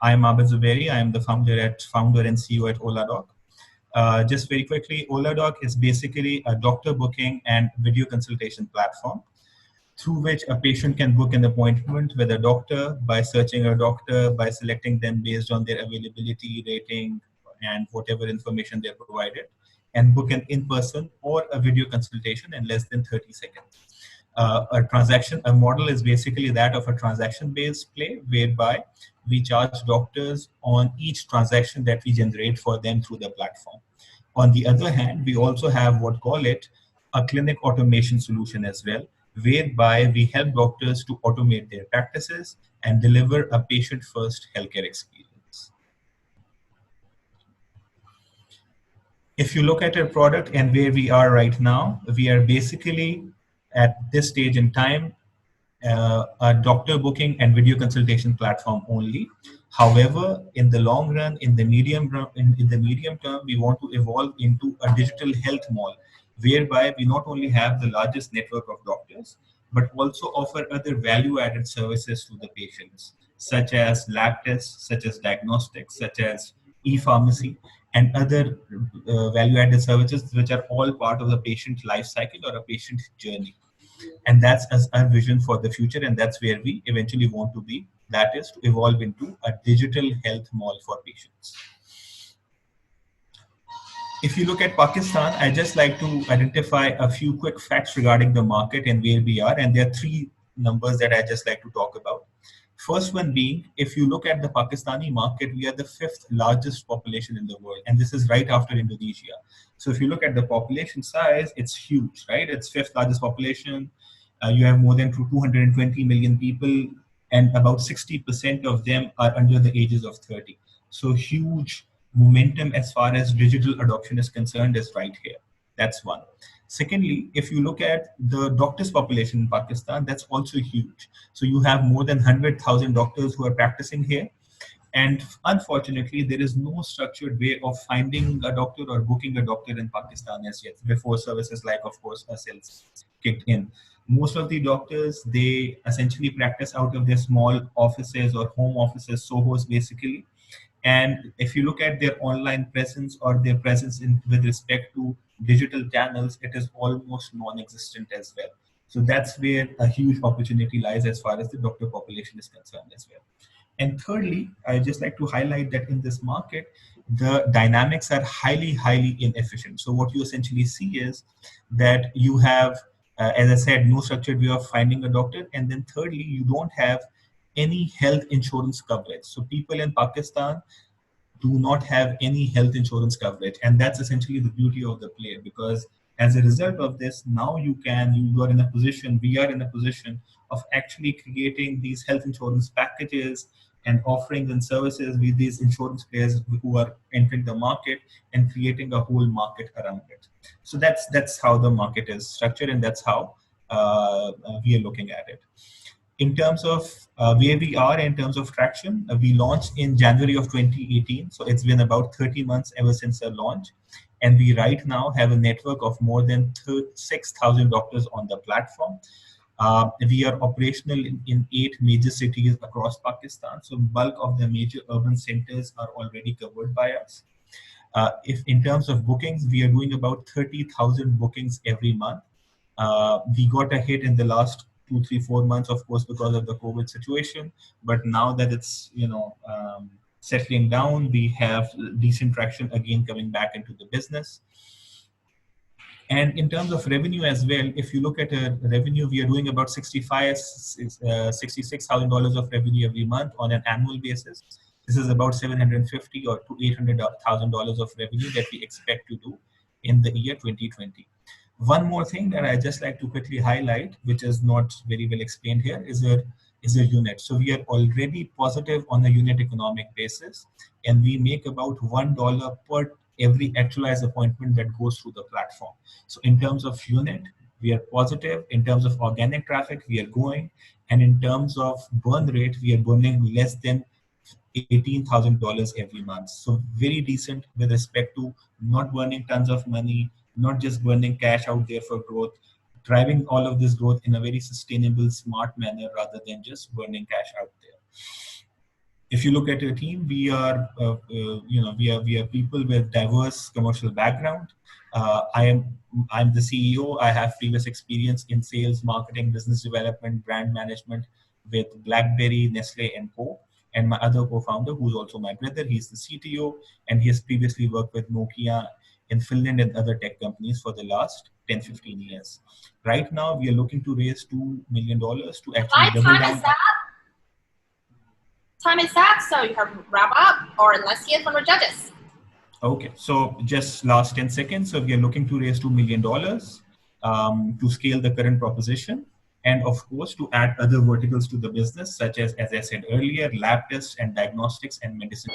I am Abid Zubairi. I am the founder and CEO at OlaDoc. Just very quickly, OlaDoc is basically a doctor booking and video consultation platform through which a patient can book an appointment with a doctor by searching a doctor, by selecting them based on their availability, rating, and whatever information they're provided, and book an in-person or a video consultation in less than 30 seconds. A model is basically that of a transaction-based play, whereby we charge doctors on each transaction that we generate for them through the platform. On the other hand, we also have what call it a clinic automation solution as well, whereby we help doctors to automate their practices and deliver a patient-first healthcare experience. If you look at our product and where we are right now, we are basically at this stage in time a doctor booking and video consultation platform only. However, in the long run, in the medium term, we want to evolve into a digital health mall, whereby we not only have the largest network of doctors, but also offer other value-added services to the patients, such as lab tests, such as diagnostics, such as e-pharmacy, and other value-added services, which are all part of the patient life cycle or a patient journey. And that's as our vision for the future, and that's where we eventually want to be. That is to evolve into a digital health mall for patients. If you look at Pakistan, I just like to identify a few quick facts regarding the market and where we are, and there are three numbers that I just like to talk about. First one being, if you look at the Pakistani market, we are the fifth largest population in the world, and this is right after Indonesia. So if you look at the population size, it's huge, right? It's fifth largest population. You have more than 220 million people, and about 60% of them are under the ages of 30. So huge momentum as far as digital adoption is concerned is right here. That's one. Secondly, if you look at the doctors population in Pakistan, that's also huge. So you have more than 100,000 doctors who are practicing here. And unfortunately, there is no structured way of finding a doctor or booking a doctor in Pakistan as yet, before services like, of course, ourselves kicked in. Most of the doctors, they essentially practice out of their small offices or home offices, SOHOs basically. And if you look at their online presence or their presence with respect to digital channels, it is almost non-existent as well. So that's where a huge opportunity lies as far as the doctor population is concerned as well. And thirdly, I just like to highlight that in this market, the dynamics are highly, highly inefficient. So what you essentially see is that you have, as I said, no structured way of finding a doctor. And then thirdly, you don't have any health insurance coverage. So people in Pakistan do not have any health insurance coverage, and that's essentially the beauty of the play, because as a result of this, now you are in a position, we are in a position of actually creating these health insurance packages and offering them services with these insurance players who are entering the market and creating a whole market around it. So that's how the market is structured, and that's how we are looking at it. In terms of where we are in terms of traction, we launched in January of 2018. So it's been about 30 months ever since our launch. And we right now have a network of more than 6,000 doctors on the platform. We are operational in 8 major cities across Pakistan. So bulk of the major urban centers are already covered by us. If in terms of bookings, we are doing about 30,000 bookings every month. We got a hit in the last 2, 3, 4 months, of course, because of the COVID situation. But now that it's settling down, we have decent traction again coming back into the business. And in terms of revenue as well, if you look at revenue, we are doing about $66,000 of revenue every month on an annual basis. This is about $750,000 or to $800,000 of revenue that we expect to do in the year 2020. One more thing that I just like to quickly highlight, which is not very well explained here, is a unit. So we are already positive on a unit economic basis, and we make about $1 per every actualized appointment that goes through the platform. So in terms of unit, we are positive. In terms of organic traffic, we are going. And in terms of burn rate, we are burning less than $18,000 every month. So very decent with respect to not burning tons of money, not just burning cash out there for growth, driving all of this growth in a very sustainable, smart manner rather than just burning cash out there. If you look at your team, we are, we are people with diverse commercial background. I'm the CEO. I have previous experience in sales, marketing, business development, brand management with BlackBerry, Nestle, and Co. And my other co-founder, who's also my brother, he's the CTO, and he has previously worked with Nokia in Finland and other tech companies for the last 10, 15 years. Right now, we are looking to raise $2 million to actually double down. Time is up, so you have to wrap up, or let's hear from the judges. Okay, so just last 10 seconds. So we are looking to raise $2 million to scale the current proposition, and of course to add other verticals to the business, such as I said earlier, lab tests and diagnostics and medicine.